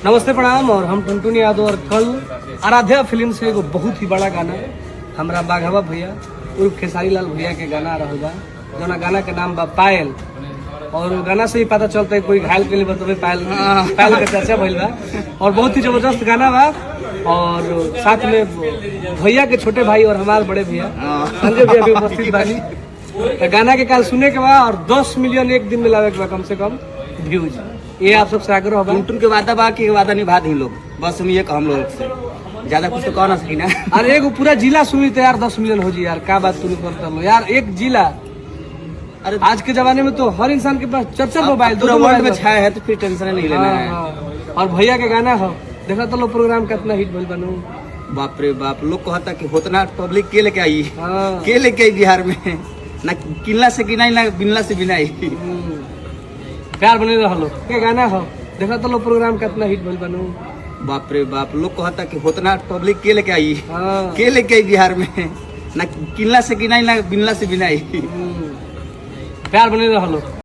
नमस्ते प्रणाम। और हम टुनटुन यादव और कल आराध्या फिल्म से एगो बहुत ही बड़ा गाना हमरा बाघवा भैया उर्फ खेसारी लाल भैया के गाना रहल बा, जौना गाना के नाम बा पायल। और गाना से ही पता चलता है कोई घायल के लिए बतावे पायल पायल के चर्चा भइल बा और बहुत ही जबरदस्त गाना बा। और साथ में भैया के छोटे भाई और हमारे बड़े भैया संजय भैया भी उपस्थित बानी। तो गाना के काल सुने के बाद और 10 मिलियन एक दिन में लावे के बा कम से कम व्यूज। ये आप सबसे आग्रह होगा। टुनटुन के वादा बा कि वादा निभा दी लोग, बस हम ये हम लोग से ज्यादा कुछ तो कह ना सकी ना। अरे एगो पूरा जिला सुनी तो यार 10 मिलियन हो जी यार, क्या बात तू करता लो यार। एक जिला, अरे आज के जमाने में तो हर इंसान के पास चर्चा मोबाइल पूरा वर्ल्ड में छाया है तो फिर टेंशन नहीं लेना है। और भैया के गाना हो देखा तो लो प्रोग्राम कितना हिट भइल बनू। बाप रे बाप, लोग कहता कि होतना पब्लिक के लेके आई, हाँ। के लेके आई बिहार में, ना किनला से गिनाई ना बिनला से बिनाई। प्यार बने रहलो के गाना हो देखा तो लो प्रोग्राम कितना हिट भइल बनू। बाप रे बाप, लोग कहता कि होतना पब्लिक के लेके आई, हाँ। के लेके आई बिहार में, ना किनला से गिनाई ना बिनला से बिनाई। प्यार बने रहलो।